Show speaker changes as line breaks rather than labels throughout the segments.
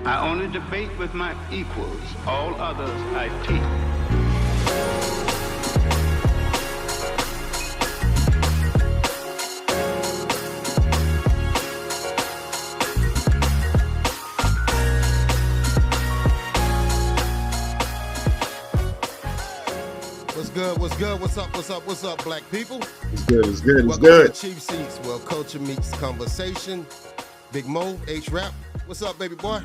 I only debate with my equals. All others I teach.
What's good? What's good? What's up? What's up? What's up, black people?
It's good. It's good. It's
Welcome
good.
to the Chief Seats, where culture meets conversation. Big Mo, H-Rap. What's up, baby boy?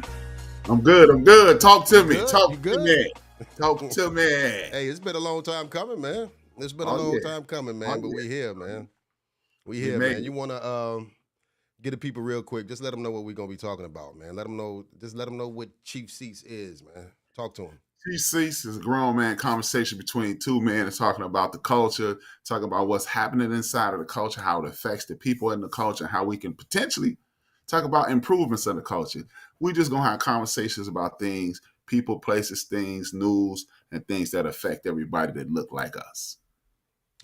I'm good. I'm good. Talk to
You
me.
good?
Talk
You
to
good?
me. Talk to me.
Hey, it's been a long time coming, man. It's been a
Oh,
long
yeah.
time coming, man.
Oh,
But
yeah.
we here, man. We
We
here,
made
man.
it.
You want to get the people real quick? Just let them know what we're gonna be talking about, man. Let them know. Just let them know what Chief Seats is, man. Talk to them.
TC's is a grown man conversation between two men that's talking about the culture, talking about what's happening inside of the culture, how it affects the people in the culture, and how we can potentially talk about improvements in the culture. We just gonna have conversations about things, people, places, things, news, and things that affect everybody that look like us.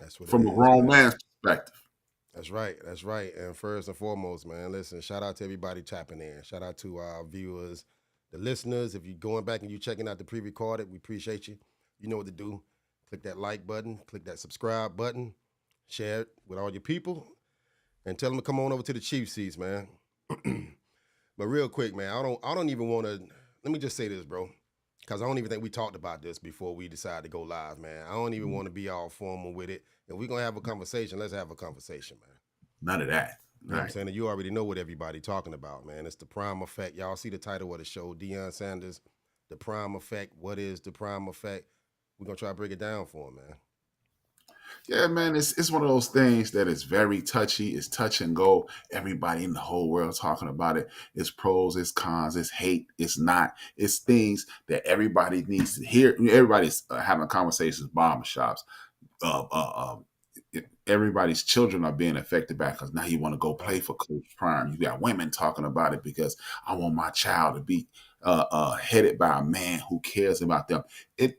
That's what it
From a
is,
grown
man.
man's perspective.
That's right. That's right. And first and foremost, man, listen, shout out to everybody tapping in. Shout out to our viewers, the listeners. If you're going back and you're checking out the pre-recorded, we appreciate you. You know what to do. Click that like button, click that subscribe button, share it with all your people, and tell them to come on over to the Chief Seats, man. But real quick, man, I don't even want to. Let me just say this, bro, because I don't even think we talked about this before we decided to go live, man. I don't even want to be all formal with it. If we're gonna have a conversation, let's have a conversation, man.
None of that.
You know what I'm saying? And you already know what everybody talking about, man. It's the prime effect. Y'all see the title of the show, Deion Sanders, the prime effect. What is the prime effect? We're gonna try to break it down for him, man.
Yeah, man, it's one of those things that is very touchy. It's touch and go. Everybody in the whole world talking about it. It's pros, it's cons, it's hate, it's not. It's things that everybody needs to hear. Everybody's having conversations, barber shops. Uh, uh, uh, Everybody's children are being affected by because now you want to go play for Coach Prime. You got women talking about it because I want my child to be headed by a man who cares about them.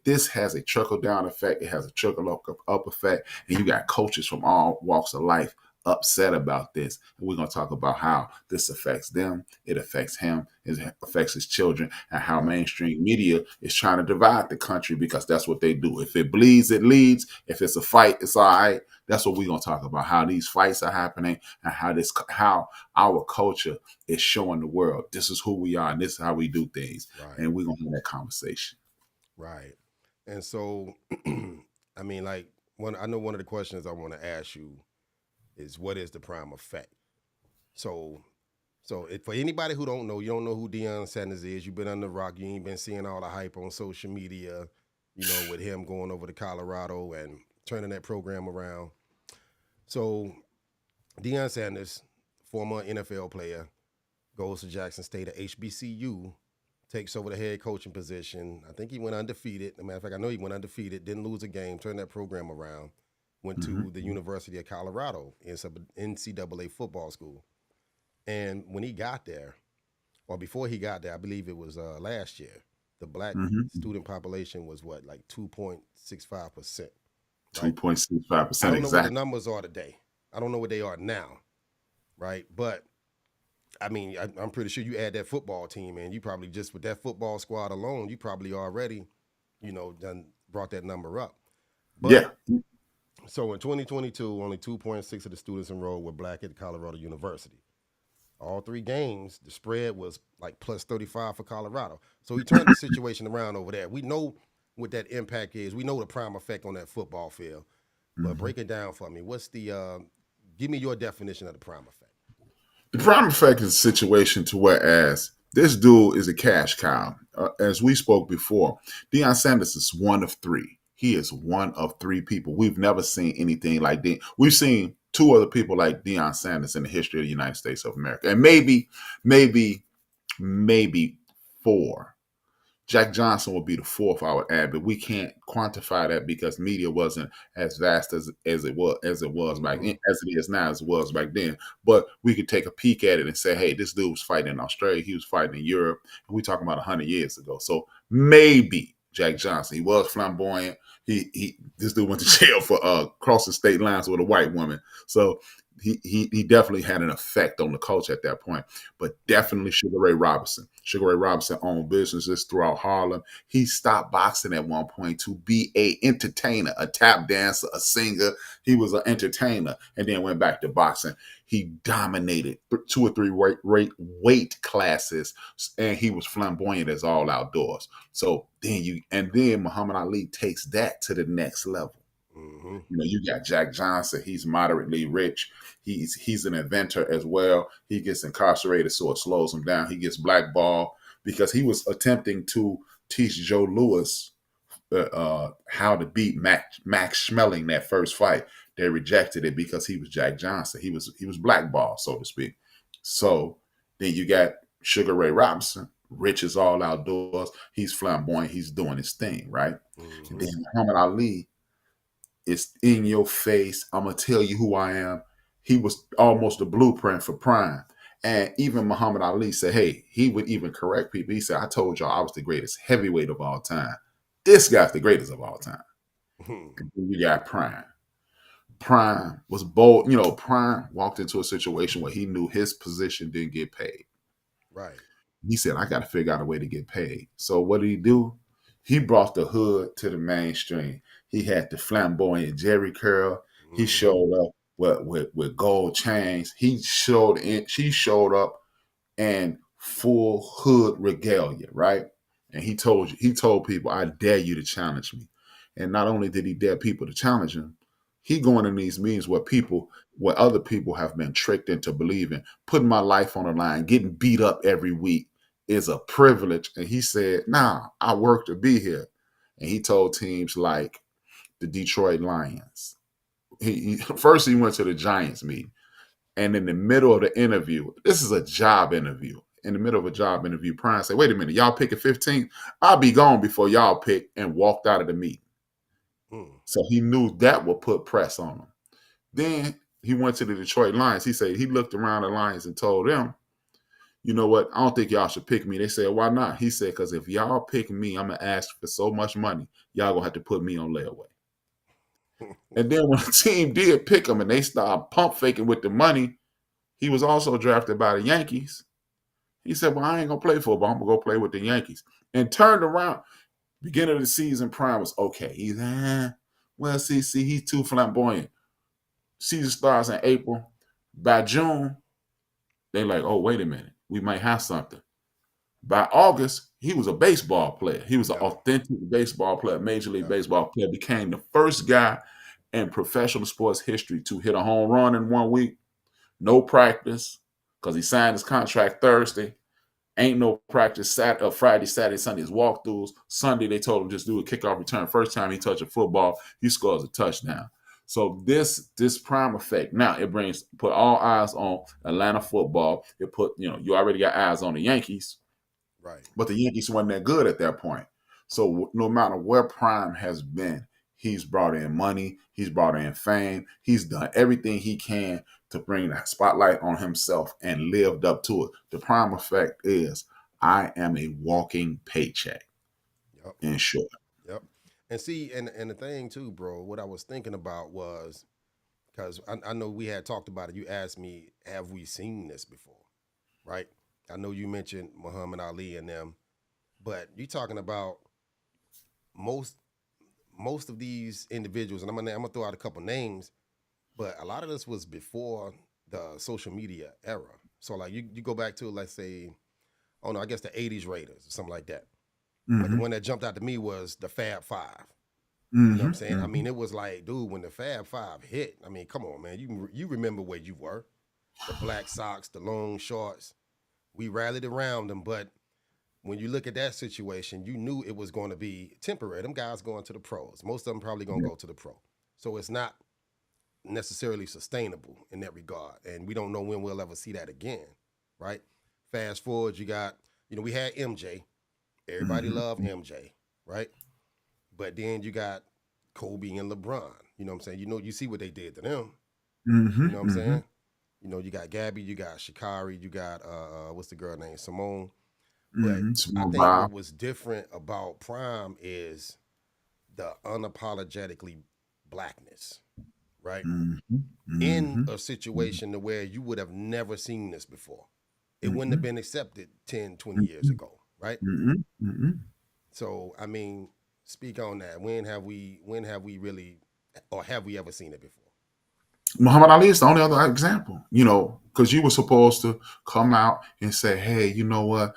This has a trickle down effect. It has a trickle up effect, and you got coaches from all walks of life upset about this. And we're going to talk about how this affects them, it affects him, it affects his children, and how mainstream media is trying to divide the country because that's what they do. If it bleeds, it leads. If it's a fight, it's all right. That's what we're going to talk about, how these fights are happening and how our culture is showing the world this is who we are and this is how we do things.
Right.
And we're going to have that conversation.
Right. And so, I mean, like, I know one of the questions I want to ask you is what is the prime effect? So for anybody who don't know, you don't know who Deion Sanders is. You've been under the rock. You ain't been seeing all the hype on social media, you know, with him going over to Colorado and turning that program around. So Deion Sanders, former NFL player, goes to Jackson State at HBCU, takes over the head coaching position. I think he went undefeated. As a matter of fact, I know he went undefeated, didn't lose a game, turned that program around, went to the University of Colorado, NCAA football school. And when he got there, or before he got there, I believe it was last year, the black student population was what, like 2.65%. Right?
2.65%
I don't know what the
exactly.
numbers are today. I don't know what they are now, right? But I mean, I'm pretty sure you add that football team in, you probably just with that football squad alone, you probably already, done brought that number up. But
Yeah.
so in 2022, only 2.6 of the students enrolled were black at Colorado University. All three games, the spread was like plus 35 for Colorado. So he turned the situation around over there. We know what that impact is. We know the prime effect on that football field. But break it down for me. What's give me your definition of the prime effect.
The prime effect is a situation to whereas this dude is a cash cow. As we spoke before, Deion Sanders is one of three. He is one of three people. We've never seen anything like that. We've seen two other people like Deion Sanders in the history of the United States of America. And maybe four. Jack Johnson will be the fourth I would add, but we can't quantify that because media wasn't as vast as it was back then, as it is now, as it was back then. But we could take a peek at it and say, hey, this dude was fighting in Australia, he was fighting in Europe, and we're talking about 100 years ago. So maybe Jack Johnson, he was flamboyant. This dude went to jail for crossing state lines with a white woman. So he definitely had an effect on the culture at that point. But
Right.
definitely Sugar Ray Robinson. Sugar Ray Robinson owned businesses throughout Harlem. He stopped boxing at one point to be a entertainer, a tap dancer, a singer. He was an entertainer, and then went back to boxing. He dominated 2 or 3 weight classes, and he was flamboyant as all outdoors. So then Muhammad Ali takes that to the next level.
Mm-hmm.
You got Jack Johnson. He's moderately rich. He's an inventor as well. He gets incarcerated, so it slows him down. He gets blackballed because he was attempting to teach Joe Louis how to beat Max Schmeling that first fight. They rejected it because he was Jack Johnson. He was blackballed, so to speak. So then you got Sugar Ray Robinson, rich as all outdoors. He's flamboyant. He's doing his thing, right? And
Mm-hmm.
then Muhammad Ali, it's in your face. I'm gonna tell you who I am. He was almost a blueprint for Prime. And even Muhammad Ali said, hey, he would even correct people. He said, I told y'all I was the greatest heavyweight of all time. This guy's the greatest of all time. And then you got Prime. Prime was bold. Prime walked into a situation where he knew his position didn't get paid.
Right.
He said, I got to figure out a way to get paid. So what did he do? He brought the hood to the mainstream. He had the flamboyant Jerry curl. He
Mm-hmm.
showed up with gold chains. She showed up and full hood regalia, right? And he told people, I dare you to challenge me. And not only did he dare people to challenge him, he going in these meetings where other people have been tricked into believing, putting my life on the line, getting beat up every week is a privilege. And he said, nah, I work to be here. And he told teams like the Detroit Lions. First he went to the Giants meeting. And in the middle of the interview, this is a job interview. In the middle of a job interview, Prime said, wait a minute, y'all pick at 15? I'll be gone before y'all pick, and walked out of the meeting.
Mm.
So he knew that would put press on him. Then he went to the Detroit Lions. He said he looked around the Lions and told them, you know what? I don't think y'all should pick me. They said, why not? He said, because if y'all pick me, I'm going to ask for so much money, y'all going to have to put me on layaway. And then when the team did pick him and they started pump faking with the money, he was also drafted by the Yankees. He said, well, I ain't going to play football. I'm going to go play with the Yankees. And turned around. Beginning of the season, Prime was okay. He's, well, see, he's too flamboyant. Season starts in April. By June, they like, oh, wait a minute. We might have something. By August, he was a baseball player. He was an
Yep.
authentic baseball player, Major League
Yep.
Baseball player, became the first guy in professional sports history to hit a home run in 1 week. No practice, because he signed his contract Thursday. Ain't no practice Friday, Saturday, Sundays walkthroughs. Sunday they told him just do a kickoff return. First time he touched a football, he scores a touchdown. So this prime effect now it put all eyes on Atlanta football. It put you already got eyes on the Yankees,
Right.
but the Yankees weren't that good at that point. So no matter where Prime has been, he's brought in money, he's brought in fame, he's done everything he can to bring that spotlight on himself and lived up to it. The Prime effect is I am a walking paycheck,
Yep.
in short.
Yep. And see, and the thing too, bro, what I was thinking about was because I know we had talked about it. You asked me, have we seen this before? Right? I know you mentioned Muhammad Ali and them, but you talking about most most of these individuals, and I'm gonna throw out a couple names, but a lot of this was before the social media era. So like you go back to, let's say, oh no, I guess the '80s Raiders or something like that. But the
Mm-hmm.
one that jumped out to me was the Fab Five. You know what
Mm-hmm.
I'm saying? I
Mm-hmm.
mean, it was like, dude, when the Fab Five hit, I mean, come on, man, you remember where you were, the black socks, the long shorts. We rallied around them, but when you look at that situation, you knew it was going to be temporary. Them guys going to the pros. Most of them probably going to
Yeah.
go to the pro. So it's not necessarily sustainable in that regard. And we don't know when we'll ever see that again, right? Fast forward, you got, we had MJ. Everybody
Mm-hmm.
loved MJ, right? But then you got Kobe and LeBron. You know what I'm saying? You see what they did to them.
Mm-hmm.
You know what I'm
Mm-hmm.
saying? You got Gabby, you got Shikari, you got what's the girl name? Simone. But
Mm-hmm.
I
Small
think
Bob.
what was different about Prime is the unapologetically blackness, right?
Mhm.
In
Mhm.
a situation to where you would have never seen this before. It wouldn't have
Mhm.
been accepted 10, 20 years
Mhm.
ago, right?
Mhm. Mhm.
So, I mean, speak on that. When have we really, or have we ever seen it before?
Muhammad Ali is the only other example, because you were supposed to come out and say, hey, you know what?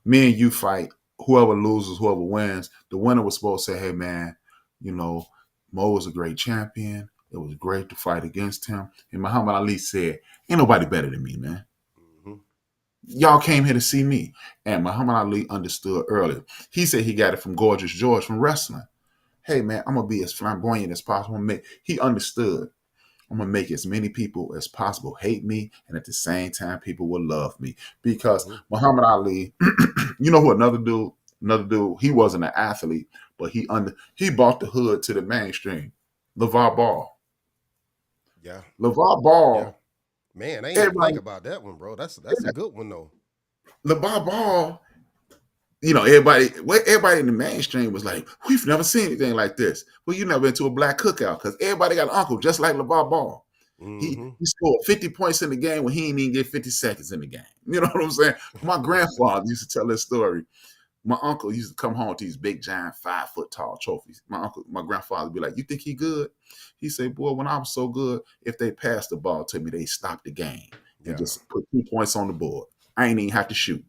Me and you fight. Whoever loses, whoever wins, the winner was supposed to say, hey, man, you know, Mo was a great champion. It was great to fight against him. And Muhammad Ali said, ain't nobody better than me, man.
Mm-hmm.
Y'all came here to see me. And Muhammad Ali understood earlier. He said he got it from Gorgeous George from wrestling. Hey, man, I'm going to be as flamboyant as possible. He understood. I'm gonna make as many people as possible hate me, and at the same time, people will love me because
Mm-hmm.
Muhammad Ali. You know who another dude? Another dude. He wasn't an athlete, but he brought the hood to the mainstream. LeVar Ball.
Yeah.
LeVar
Yeah.
Ball.
Man, I ain't even think
Everybody.
about that one, bro. That's a good one though.
LeVar Ball. Everybody in the mainstream was like, we've never seen anything like this. Well, you never been to a black cookout because everybody got an uncle just like LeVar Ball. He
Mm-hmm.
he scored 50 points in the game when he didn't even get 50 seconds in the game. You know what I'm saying? My grandfather used to tell this story. My uncle used to come home with these big, giant, 5 foot tall trophies. My grandfather would be like, you think he good? He said, boy, when I was so good, if they passed the ball to me, they stopped the game and
Yeah.
just put 2 points on the board. I ain't even have to shoot.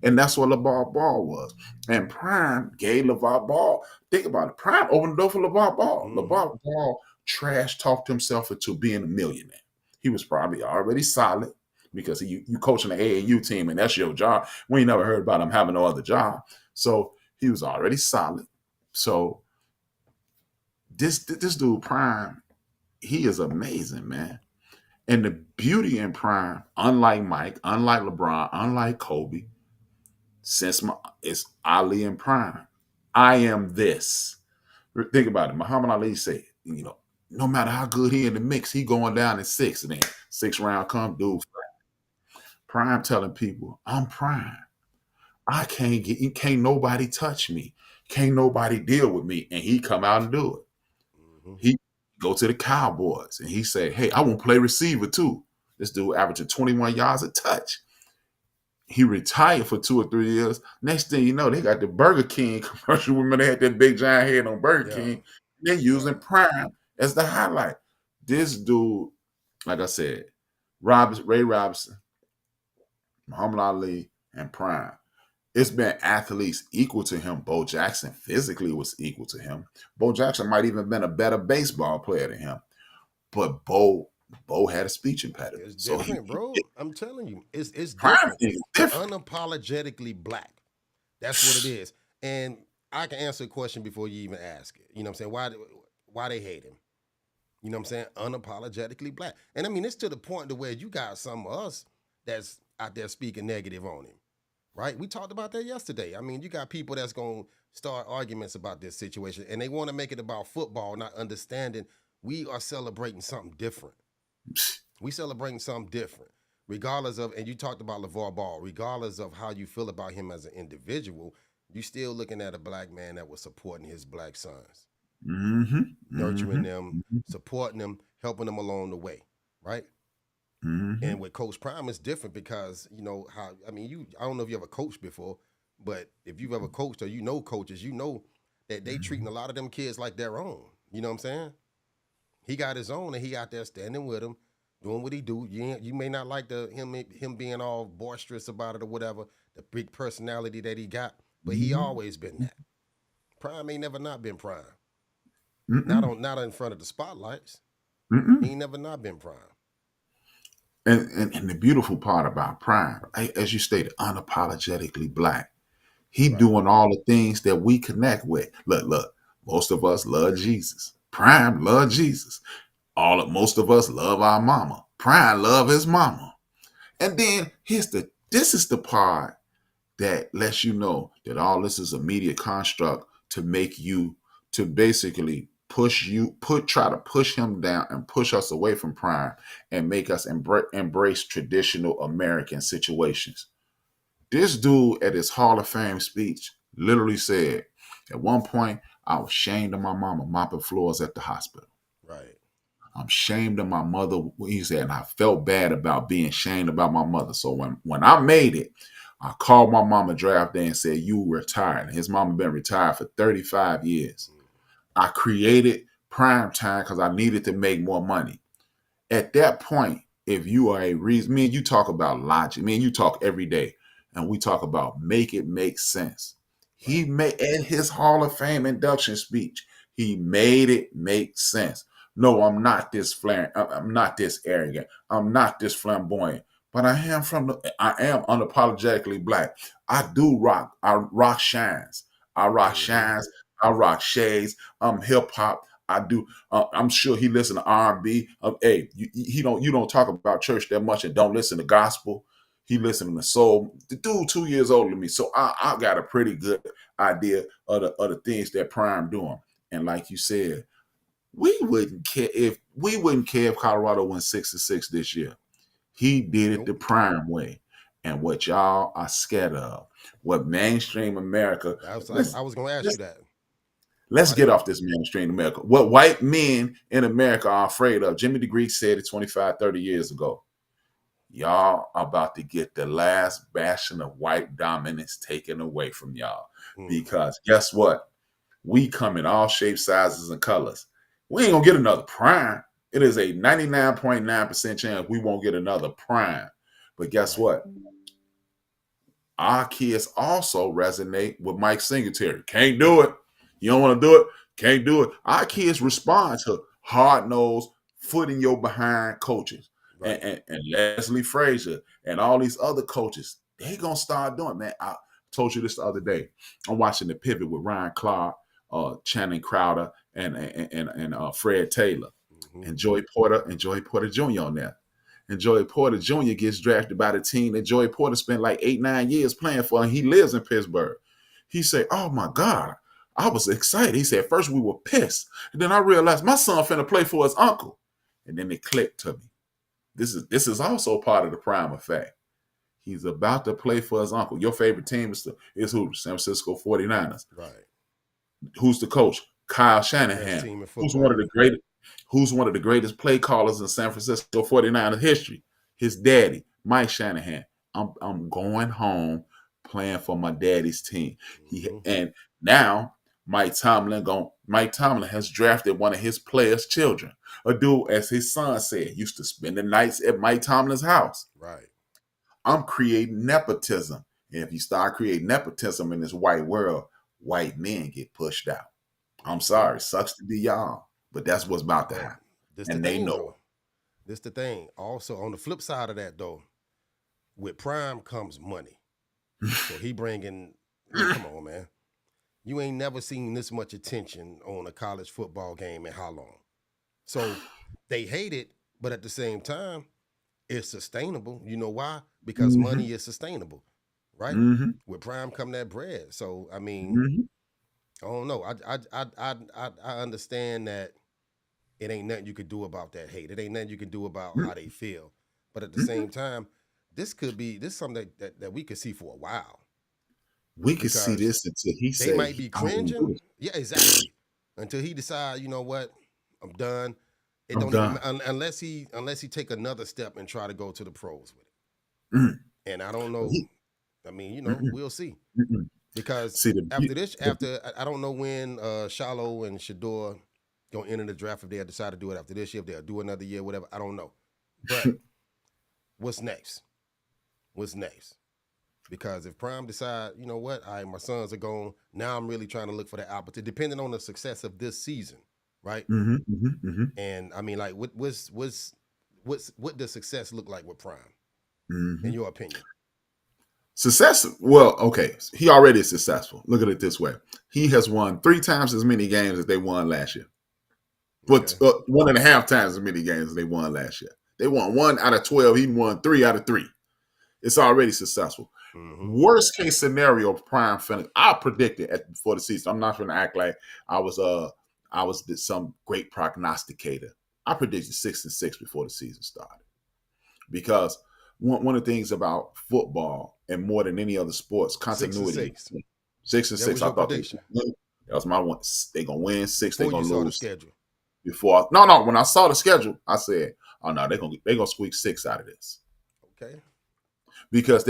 And that's what LeVar Ball was. And Prime gave LeVar Ball, think about it, Prime opened the door for LeVar Ball.
Mm-hmm.
LeVar Ball trash talked himself into being a millionaire. He was probably already solid because you coaching the AAU team and that's your job. We ain't never heard about him having no other job. So he was already solid. So this dude Prime, he is amazing, man. And the beauty in Prime, unlike Mike, unlike LeBron, unlike Kobe, it's Ali and Prime. I am this. Think about it. Muhammad Ali said, no matter how good he in the mix, he going down in six, and then 6 round come, dude. Prime telling people, I'm Prime. I can't nobody touch me. Can't nobody deal with me. And he come out and do it.
Mm-hmm.
He go to the Cowboys and he say, hey, I want to play receiver too. This dude averaging 21 yards a touch. He retired for 2 or 3 years. Next thing you know, they got the Burger King commercial. Remember they had that big giant head on Burger
Yeah.
King. They're
Yeah.
using Prime as the highlight. This dude, like I said, Ray Robinson, Muhammad Ali, and Prime. It's been athletes equal to him. Bo Jackson physically was equal to him. Bo Jackson might even have been a better baseball player than him. But Bo had a speech impediment.
It's
So
different, bro. I'm telling you, it's
Prime
different.
is different.
Unapologetically black. That's what it is. And I can answer a question before you even ask it. You know what I'm saying? Why they hate him? You know what I'm saying? Unapologetically black. And I mean, it's to the point to where you got some of us that's out there speaking negative on him. Right? We talked about that yesterday. I mean, you got people that's going to start arguments about this situation and they want to make it about football, not understanding we are celebrating something different. We celebrating something different. Regardless of, and you talked about LeVar Ball, regardless of how you feel about him as an individual, you still looking at a black man that was supporting his black sons,
Mm-hmm.
nurturing
Mm-hmm.
them, supporting them, helping them along the way, right?
Mm-hmm.
And with Coach Prime, it's different because you know how. I mean, I don't know if you ever coached before, but if you've ever coached or you know coaches, you know that they treating a lot of them kids like their own. You know what I'm saying? He got his own, and he out there standing with him, doing what he do. You may not like him being all boisterous about it or whatever, the big personality that he got, but he
Mm-hmm.
always been that. Prime ain't never not been Prime.
Mm-mm.
Not in front of the spotlights. He
Mm-mm.
ain't never not been Prime.
And the beautiful part about Prime, as you stated, unapologetically black. He
Right.
doing all the things that we connect with. Look. Most of us love Jesus. Prime love Jesus. Most of us love our mama. Prime love his mama. And then this is the part that lets you know that all this is a media construct to make you to basically try to push him down and push us away from Prime and make us embrace traditional American situations. This dude at his Hall of Fame speech literally said, at one point, I was ashamed of my mama mopping floors at the hospital.
Right.
I'm shamed of my mother. He said, and I felt bad about being shamed about my mother. So when I made it, I called my mama draft day and said, you retired. His mama been retired for 35 years. I created prime time because I needed to make more money. At that point, if you are a reason, me and you talk about logic, me and you talk every day, and we talk about make it make sense. He
Right.
made in his Hall of Fame induction speech, he made it make sense. No, I'm not this I'm not this arrogant. I'm not this flamboyant. But I am unapologetically black. I rock shines. I rock
Mm-hmm.
shines. I rock shades. I'm hip hop. I do. I'm sure he listen to R&B. Hey, you don't talk about church that much and don't listen to gospel. He listening to soul. The dude 2 years older than me, so I got a pretty good idea of the things that Prime doing. And like you said, we wouldn't care if Colorado went 6-6 this year. He did it the
Nope.
Prime way, and what y'all are scared of, what mainstream America.
I was gonna ask you
Let's
that.
Let's
Why
get
they
off this mainstream America. What white men in America are afraid of. Jimmy DeGree said it 25, 30 years ago. Y'all are about to get the last bastion of white dominance taken away from y'all.
mm,
Because guess what? We come in all shapes, sizes, and colors. We ain't going to get another prime. It is a 99.9% chance we won't get another prime. But guess
right.
what? Our kids also resonate with Mike Singletary. Can't do it. You don't want to do it? Can't do it. Our kids respond to hard-nosed, foot in your behind coaches. And,
Right.
and, and Leslie Frazier and all these other coaches, they going to start doing, man. I told you this the other day. I'm watching The Pivot with Ryan Clark, Channing Crowder, and Fred Taylor.
Mm-hmm.
And Joey Porter Jr. on there. And Joey Porter Jr. gets drafted by the team that Joey Porter spent like 8-9 years playing for, and he lives in Pittsburgh. He said, "Oh my God, I was excited." He said, "First we were pissed, and then I realized my son finna play for his uncle." And then it clicked to me. This is also part of the prime effect. He's about to play for his uncle. Your favorite team is who? San Francisco 49ers.
Right.
Who's the coach? Kyle
Best
Shanahan.
team in
Who's one of
football.
the greatest Who's one of the greatest play callers in San Francisco 49ers history? His daddy, Mike Shanahan. I'm going home playing for my daddy's team.
Mm-hmm.
And now Mike Tomlin has drafted one of his players' children. A dude, as his son said, used to spend the nights at Mike Tomlin's house.
Right.
I'm creating nepotism. And if you start creating nepotism in this white world, white men get pushed out. I'm
Mm-hmm.
sorry, sucks to be y'all, but that's what's about to
But
happen,
this the
and they
thing
know
though. This the thing. Also, on the flip side of that though, with Prime comes money. So he bringing. Come on, man. You ain't never seen this much attention on a college football game in how long? So they hate it, but at the same time, it's sustainable. You know why? Because
hmm
money is sustainable, right?
hmm
With Prime come that bread. So I mean,
hmm
I don't know. I understand that it ain't nothing you can do about that hate. It ain't nothing you can do about how they feel. But at the
hmm
same time, this is something that we could see for a while
we could see
because
this until he
they
say,
might be
"I don't want to do
cringing.
this.
Yeah, exactly. Until he decide, you know what, I'm done. It
I'm
don't even
done."
unless he take another step and try to go to the pros with
Mm.
it. And I don't
But
know.
he,
I mean,
mm-mm,
we'll see
mm-mm.
because
See the
after I don't know when Shallow and Shador gonna enter the draft if they decide to do it after this year, if they'll do another year, whatever. I don't know. But what's next? What's next? Because if Prime decide, you know what, all right, my sons are gone. Now I'm really trying to look for that opportunity, depending on the success of this season, right?
hmm hmm hmm
And I mean, like, what does success look like with Prime, in
hmm
your opinion?
Success. Well, okay, he already is successful. Look at it this way: he has won 3 times as many games as they won last year. But
Okay.
1.5 times as many games as they won last year. They won 1 out of 12. He won 3 out of 3. It's already successful.
Mm-hmm.
Worst case scenario, Prime finish. I predicted before the season. I'm not going to act like I was some great prognosticator. I predicted 6-6 before the season started because one of the things about football and more than any other sports,
Six and
continuity.
six.
Six and
That
six.
was
I
your
thought they
prediction
that was my one. They're gonna win 6. They're
before you
gonna
saw the
lose
schedule.
When I saw the schedule, I said, "Oh no, they're gonna squeak 6 out of this."
Okay.
Because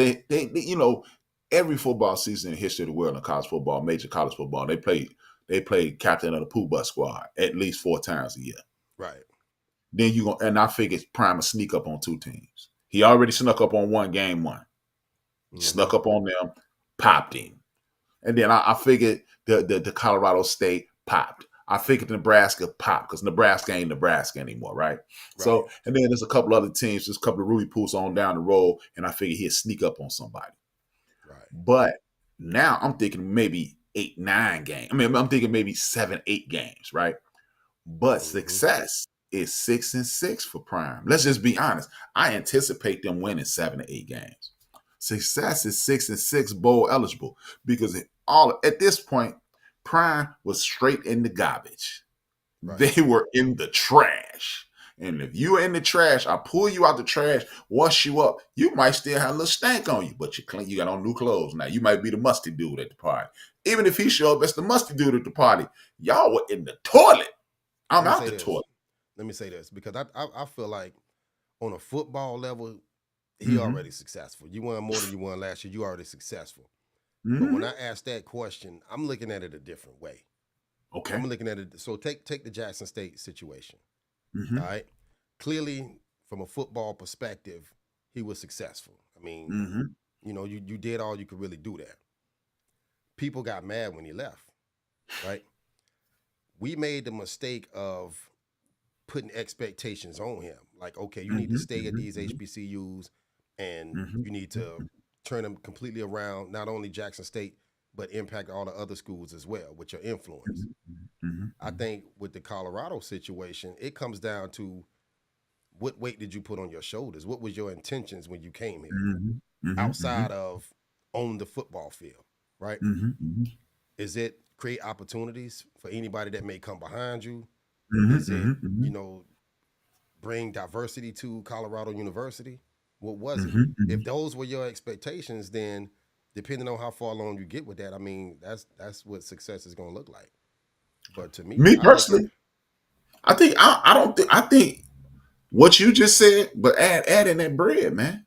every football season in the history of the world in college football, major college football, they played captain of the pool bus squad at least 4 times a year.
Right.
Then and I figured Prime will sneak up on 2 teams. He already snuck up on one game one. He snuck up on them, popped him. And then I figured the Colorado State popped. I figured Nebraska popped because Nebraska ain't Nebraska anymore, right? So, and then there's a couple other teams, there's a couple of Ruby Pools on down the road, and I figured he'd sneak up on somebody.
Right.
But now I'm thinking maybe 8, 9 games. I mean, I'm thinking maybe 7, 8 games, right? But success is 6-6 for Prime. Let's just be honest. I anticipate them winning 7 to 8 games. Success is 6-6 bowl eligible because at this point, Prime was straight in the garbage. Right. They were in the trash. And if you are in the trash, I pull you out the trash, wash you up, you might still have a little stank on you, but you got on new clothes. Now, you might be the musty dude at the party. Even if he showed up as the musty dude at the party, y'all were in the toilet. I'm out the toilet.
Let me say this, because I feel like on a football level, he already successful. You won more than you won last year. You already successful. But when I ask that question, I'm looking at it a different way.
Okay.
I'm looking at it. So take the Jackson State situation. All right. Clearly, from a football perspective, he was successful. I mean, you did all you could really do there. People got mad when he left, right? We made the mistake of putting expectations on him. Like, okay, you need to stay at these HBCUs and you need to turn them completely around, not only Jackson State, but impact all the other schools as well with your influence. I think with the Colorado situation, it comes down to what weight did you put on your shoulders? What was your intentions when you came here outside of on the football field, right? Is it create opportunities for anybody that may come behind you? Is it, bring diversity to Colorado University? What was it? If those were your expectations, then depending on how far along you get with that, I mean, that's what success is going to look like. But to me
personally, I think what you just said, but add in that bread, man.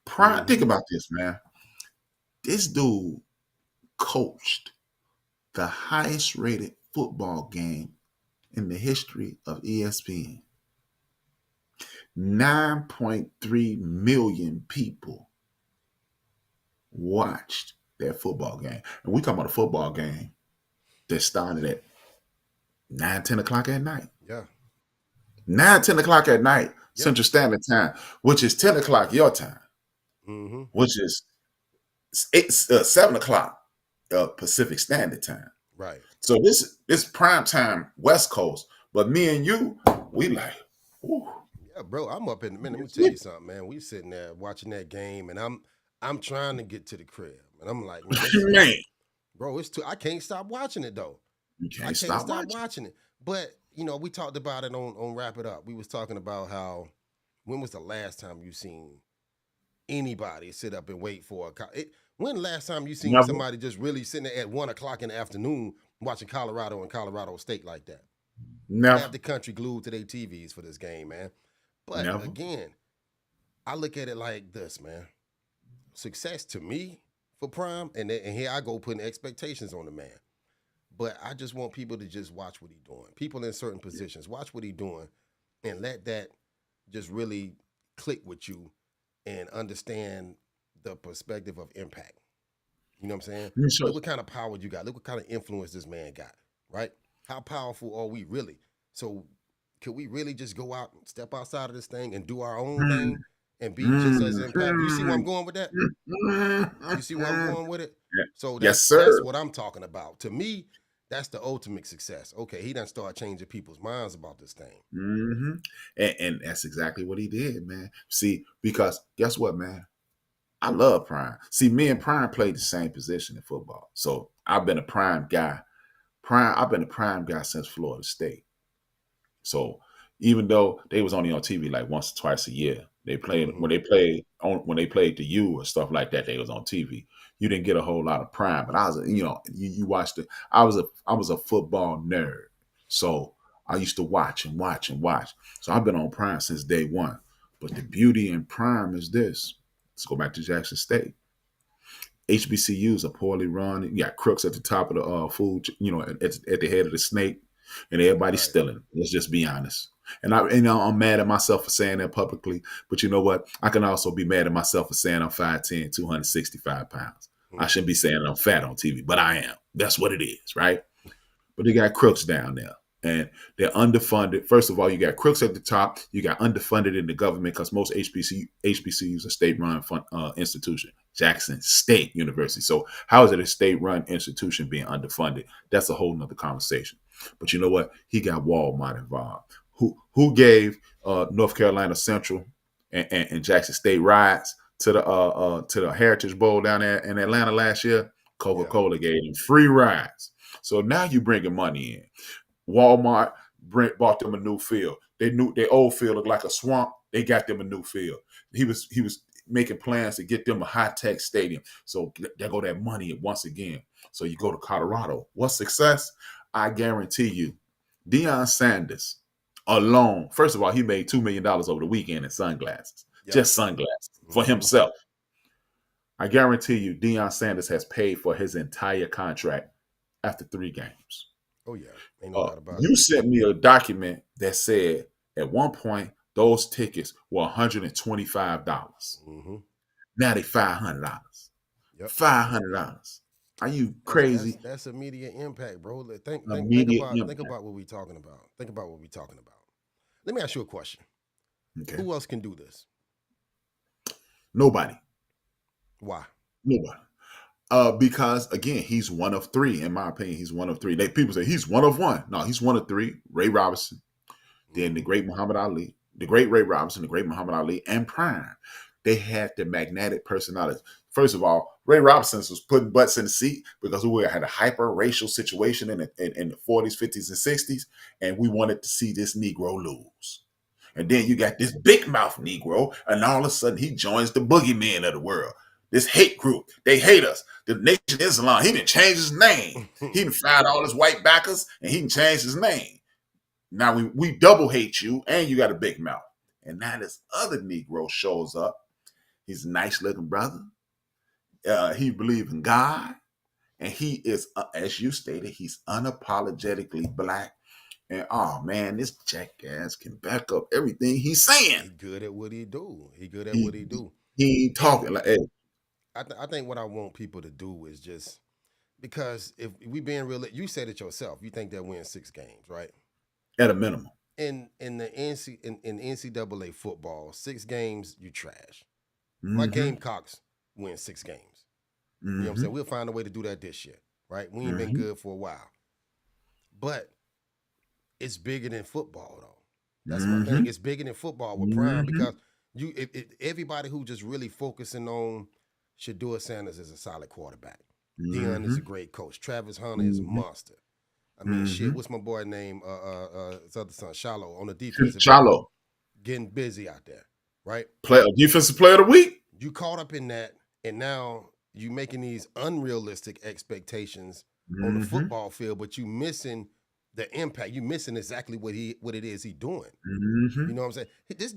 Prime, think about this, man. This dude coached the highest rated football game in the history of ESPN. 9.3 million people watched that football game. And we talking about a football game that started at 9, 10 o'clock at night.
Yeah.
9, 10 o'clock at night, Central Standard Time, which is 10 o'clock your time, which is 7 o'clock Pacific Standard Time.
Right.
So this prime time West Coast, but me and you, we like, ooh.
Yeah, bro, I'm up in the minute. Let me tell you something, man. We sitting there watching that game, and I'm trying to get to the crib, and I'm like, man, bro, it's too. I can't stop watching it though.
You can't stop
watching it. But we talked about it on Wrap It Up. We was talking about how when was the last time you seen anybody sit up and wait for when the last time you seen somebody just really sitting there at 1 o'clock in the afternoon watching Colorado and Colorado State like that?
Never.
Have the country glued to their TVs for this game, man. But again, I look at it like this, man. Success to me for Prime, and here I go putting expectations on the man. But I just want people to just watch what he's doing. People in certain positions, watch what he's doing, and let that just really click with you and understand the perspective of impact. You know what I'm saying? Look what kind of power you got. Look what kind of influence this man got, right? How powerful are we really? So could we really just go out, step outside of this thing and do our own thing and be just as impactful? You see where I'm going with that? You see where I'm going with it? So that's what I'm talking about. To me, that's the ultimate success. Okay, he done start changing people's minds about this thing.
And that's exactly what he did, man. See, because guess what, man? I love Prime. See, me and Prime played the same position in football. So I've been a Prime guy. I've been a Prime guy since Florida State. So even though they was only on TV like once or twice a year, they played when they played the U or stuff like that, they was on TV. You didn't get a whole lot of Prime, but I was, you watched it. I was a football nerd. So I used to watch and watch and watch. So I've been on Prime since day one. But the beauty in Prime is this. Let's go back to Jackson State. HBCUs are poorly run. You got crooks at the top of the food, at the head of the snake, and everybody's
Right.
stealing. Let's just be honest. And I'm mad at myself for saying that publicly. But you know what? I can also be mad at myself for saying I'm 5'10", 265 pounds. I shouldn't be saying I'm fat on TV, but I am. That's what it is, right? But they got crooks down there, and they're underfunded. First of all, you got crooks at the top. You got underfunded in the government because most HBCUs are state-run institution. Jackson State University. So how is it a state-run institution being underfunded? That's a whole nother conversation. But you know what? He got Walmart involved. Who gave North Carolina Central and Jackson State rides to the Heritage Bowl down there in Atlanta last year? Coca-Cola gave them free rides. So now you're bringing money in. Walmart bought them a new field. They knew their old field looked like a swamp. They got them a new field. He was making plans to get them a high-tech stadium. So there go that money once again. So you go to Colorado. What's success? I guarantee you, Deion Sanders alone, first of all, he made $2 million over the weekend in sunglasses. Yep. Just sunglasses for himself. I guarantee you, Deion Sanders has paid for his entire contract after 3 games.
Oh, yeah. Ain't no doubt about it.
You sent me a document that said at one point those tickets were $125.
Mm-hmm.
Now they $500.
Yep.
$500. Are you crazy?
That's immediate impact, bro. Think about what we're talking about. Think about what we're talking about. Let me ask you a question. Okay. Who else can do this?
Nobody.
Why?
Nobody. Because again, he's one of 3. In my opinion, he's one of 3. People say he's one of 1. No, he's one of 3. Ray Robinson, then the great Muhammad Ali, the great Ray Robinson, the great Muhammad Ali, and Prime. They had the magnetic personality. First of all, Ray Robinson was putting butts in the seat because we had a hyper racial situation in the 40s, 50s, and 60s, and we wanted to see this Negro lose. And then you got this big mouth Negro, and all of a sudden he joins the boogeyman of the world. This hate group, they hate us. The Nation of Islam, he didn't change his name. He didn't find all his white backers, and he didn't change his name. Now we double hate you, and you got a big mouth. And now this other Negro shows up. He's a nice looking brother. He believes in God, and he is, as you stated, he's unapologetically black. And oh man, this jackass can back up everything he's saying.
He's good at what he do.
He talking like, hey.
I think what I want people to do is just, because if we being real, you said it yourself. You think they'll win 6 games, right?
At a minimum.
In NCAA football, 6 games you trash. My Gamecocks win 6 games. You know what I'm saying? We'll find a way to do that this year, right? We ain't been good for a while, but it's bigger than football, though. That's my thing. It's bigger than football with Prime, because everybody who just really focusing on Deion Sanders is a solid quarterback. Deion is a great coach. Travis Hunter is a monster. I mean, shit. What's my boy name? His other son, Shallow, on the defense.
Shallow
getting busy out there, right?
Defensive player of the week.
You caught up in that, and now you making these unrealistic expectations on the football field, but you missing the impact. You missing exactly what it is he doing. You know what I'm saying? This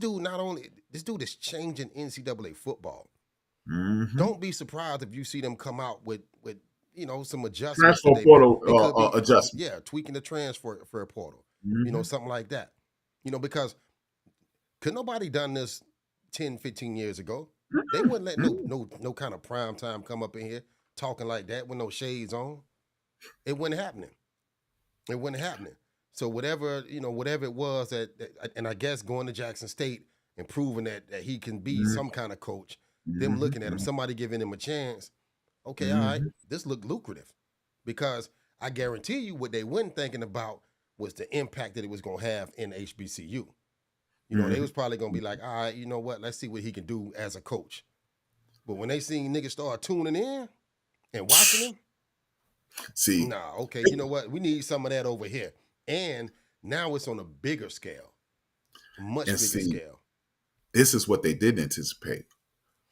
dude is changing NCAA football. Don't be surprised if you see them come out with some adjustments.
Transfer portal adjustments.
Yeah, tweaking the transfer portal. Something like that. Because could nobody done this 10, 15 years ago? They wouldn't let no kind of prime time come up in here talking like that with no shades on. It wasn't happening. So whatever it was that and I guess going to Jackson State and proving that he can be some kind of coach, them looking at him, somebody giving him a chance. Okay, all right, this looked lucrative, because I guarantee you what they weren't thinking about was the impact that it was going to have in HBCU. They was probably going to be like, all right, you know what? Let's see what he can do as a coach. But when they seen niggas start tuning in and watching him, okay, you know what? We need some of that over here. And now it's on a bigger scale, much bigger scale.
This is what they didn't anticipate.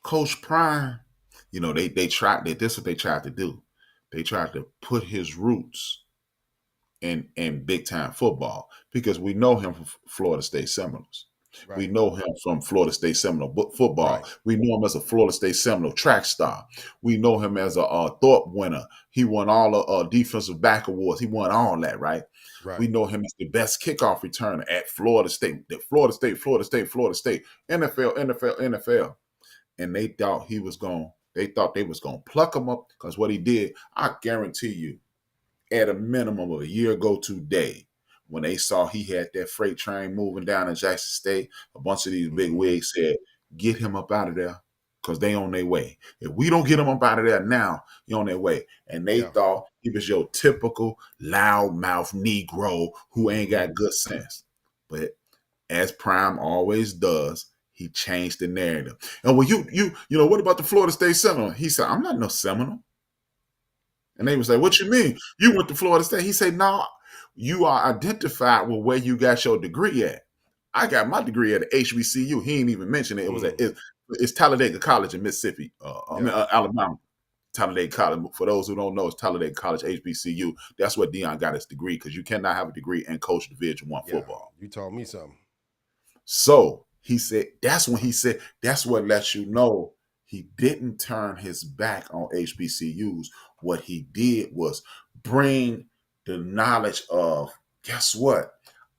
Coach Prime, this is what they tried to do. They tried to put his roots in big time football because we know him from Florida State Seminoles. We
Right.
know him from Florida State Seminole football.
Right.
We know him as a Florida State Seminole track star. We know him as a Thorpe winner. He won all the defensive back awards. He won all that, right? We
Right.
know him as the best kickoff returner at Florida State. The Florida State, Florida State, Florida State, NFL, NFL, NFL. And they thought he was going. They thought they was going to pluck him up because what he did, I guarantee you, at a minimum of a year ago today, when they saw he had that freight train moving down in Jackson State, a bunch of these big wigs said, get him up out of there because they on their way. If we don't get him up out of there now, he on their way. And they
Yeah.
thought he was your typical loudmouth Negro who ain't
Mm-hmm.
got good sense. But as Prime always does, he changed the narrative. And well, you know, what about the Florida State Seminole? He said, I'm not no Seminole. And they was like, what you mean? You went to Florida State? He said, no, you are identified with where you got your degree at. I got my degree at HBCU. He ain't even mention it. It was at it's Talladega College in Mississippi, Alabama. Talladega College. For those who don't know, it's Talladega College HBCU. That's where Deion got his degree because you cannot have a degree and coach Division I football.
You taught me something.
So he said, that's when he said, that's what lets you know he didn't turn his back on HBCUs. What he did was bring the knowledge of, guess what?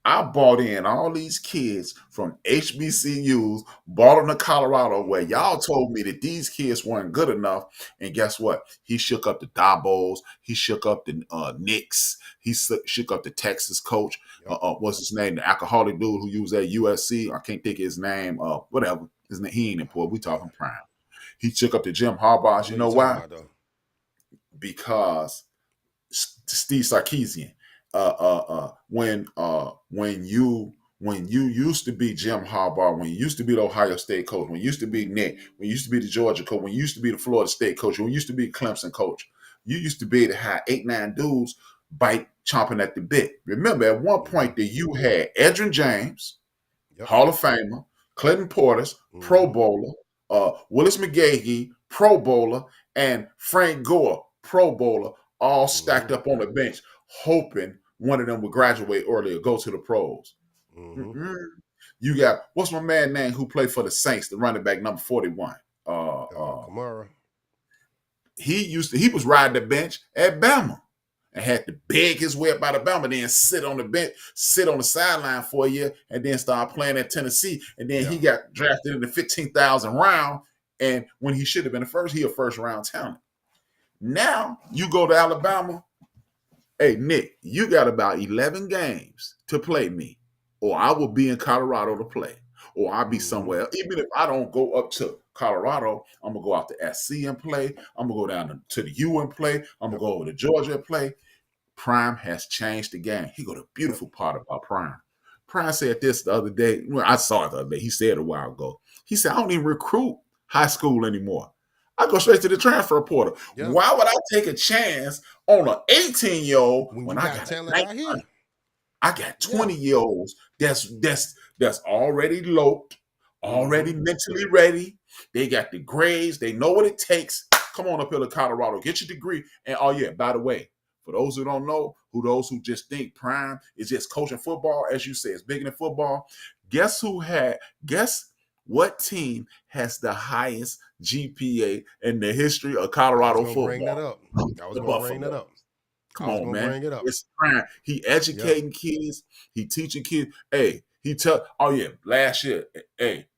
I bought in all these kids from HBCUs, bought them to Colorado, where y'all told me that these kids weren't good enough. And guess what? He shook up the Dabos. He shook up the Knicks. He shook up the Texas coach.
Yep.
What's his name? The alcoholic dude who used at USC. I can't think of his name. Whatever. His name, he ain't important. We talking Prime. He shook up the Jim Harbaugh. You know why? Because Steve Sarkisian. When you used to be Jim Harbaugh, when you used to be the Ohio State coach, when you used to be Nick, when you used to be the Georgia coach, when you used to be the Florida State coach, when you used to be the Clemson coach, you used to be able to have 8-9 dudes chomping at the bit. Remember, at one point that you had Edgerrin James, Hall of Famer, Clinton Portis, Pro Bowler, Willis McGahee, Pro Bowler, and Frank Gore, Pro Bowler, all stacked up on the bench, hoping one of them would graduate early or go to the pros. You got, what's my man name who played for the Saints, the running back number 41?
Kamara.
He was riding the bench at Bama and had to beg his way up out of Bama, then sit on the bench, sit on the sideline for a year, and then start playing at Tennessee. And then he got drafted in the 15,000 round. And when he should have been he a first round talent. Now you go to Alabama. Hey, Nick, you got about 11 games to play me, or I will be in Colorado to play, or I'll be somewhere. Even if I don't go up to Colorado, I'm going to go out to SC and play. I'm going to go down to the U and play. I'm going to go over to Georgia and play. Prime has changed the game. He got a beautiful part about Prime. Prime said this the other day. Well, I saw it the other day. He said it a while ago. He said, I don't even recruit high school anymore. I go straight to the transfer portal. Yeah. Why would I take a chance on an 18-year-old when I got talent out here? I got 20-year-olds that's already loped, already mentally ready. They got the grades. They know what it takes. Come on up here to Colorado. Get your degree. And by the way, for those who don't know, those who just think Prime is just coaching football, as you say, it's bigger than football. Guess what team has the highest GPA in the history of Colorado football?
Bring that up. I was going to bring that up.
Come on, man. Bring it up. It's Prime. He educating kids. He teaching kids. Hey, last year,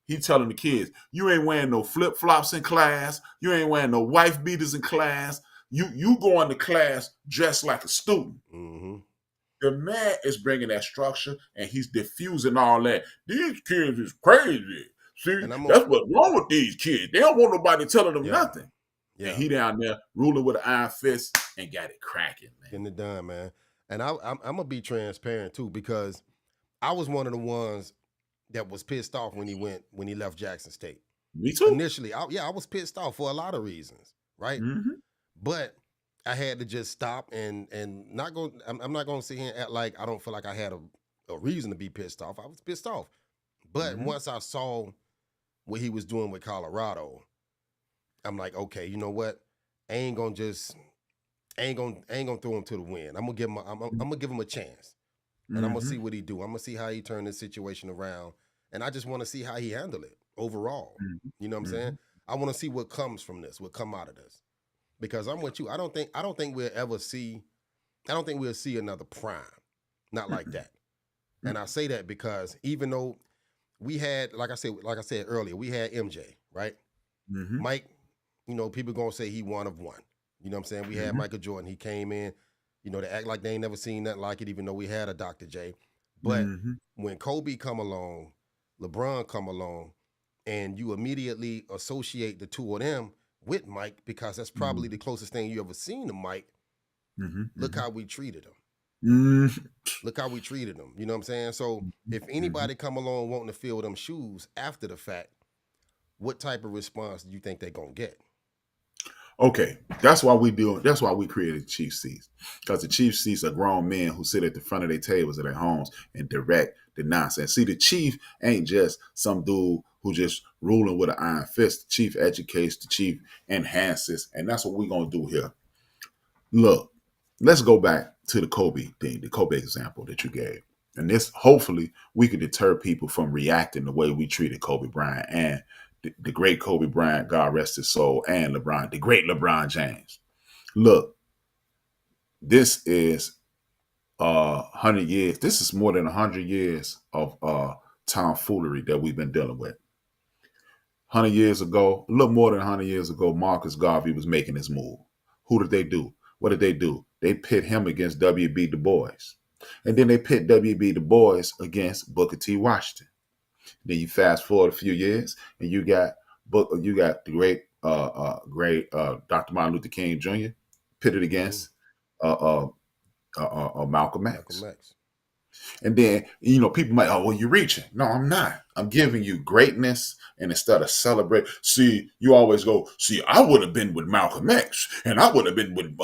he telling the kids, you ain't wearing no flip-flops in class. You ain't wearing no wife beaters in class. You go into class dressed like a student. The man is bringing that structure, and he's diffusing all that. These kids is crazy. See, that's what's wrong with these kids. They don't want nobody telling them nothing. Yeah. And he down there ruling with an iron fist and got it cracking, man.
Getting it done, man. And I'm going to be transparent, too, because I was one of the ones that was pissed off when he left Jackson State.
Me too.
Initially, I was pissed off for a lot of reasons, right? But I had to just stop and not go. I'm not going to sit here and act like I don't feel like I had a reason to be pissed off. I was pissed off. But once I saw what he was doing with Colorado, I'm like, okay, you know what? I ain't going to just I ain't gonna throw him to the wind. I'm gonna give him a chance, and I'm gonna
Mm-hmm.
see what he do. I'm gonna see how he turn this situation around, and I just want to see how he handle it overall. You know what I'm saying?
Mm-hmm.
I want to see what comes from this, what come out of this, because I'm with you. I don't think we'll ever see. I don't think we'll see another prime, not like that. And I say that because even though we had, like I said earlier, we had MJ, right?
Mm-hmm.
Mike, people gonna say he one of one. You know what I'm saying? We had
Mm-hmm.
Michael Jordan. He came in, they act like they ain't never seen nothing like it, even though we had a Dr. J. But
Mm-hmm.
when Kobe come along, LeBron come along, and you immediately associate the two of them with Mike because that's probably the closest thing you ever seen to Mike.
Mm-hmm.
Look how we treated him.
Mm-hmm.
Look how we treated him. You know what I'm saying? So if
Mm-hmm.
anybody come along wanting to fill them shoes after the fact, what type of response do you think they're gonna get?
Okay, that's why we do. That's why we created chief seats, because the chief seats are grown men who sit at the front of their tables at their homes and direct the nonsense. See, the chief ain't just some dude who just ruling with an iron fist. The chief educates, the chief enhances, and that's what we're gonna do here. Look, let's go back to the Kobe thing, the Kobe example that you gave. And this, hopefully, we could deter people from reacting the way we treated Kobe Bryant and the great Kobe Bryant, God rest his soul, and LeBron, the great LeBron James. Look, this is 100 years. This is more than 100 years of tomfoolery that we've been dealing with. 100 years ago, a little more than 100 years ago, Marcus Garvey was making his move. Who did they do? What did they do? They pit him against W.B. Du Bois. And then they pit W.B. Du Bois against Booker T. Washington. Then you fast forward a few years, and you got the great Dr. Martin Luther King Jr. pitted
Hmm.
against uh, uh, Malcolm
Malcolm
X.
X.
And then, people might, oh, well, you're reaching. No, I'm not. I'm giving you greatness. And instead of celebrate, see, you always go, see, I would have been with Malcolm X and I would have been with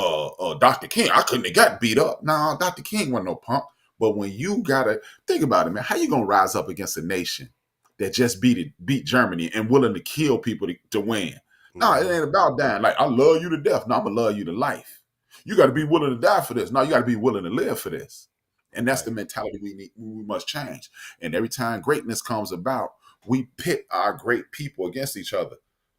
Dr. King. I couldn't have got beat up. No, Dr. King wasn't no punk. But when you got to think about it, man, how you going to rise up against a nation that just beat Germany and willing to kill people to win? No, it
Hmm.
ain't about dying. Like, I love you to death. No, I'm going to love you to life. You got to be willing to die for this. No, you got to be willing to live for this. And that's
Right.
the mentality we must change. And every time greatness comes about, we pit our great people against each other.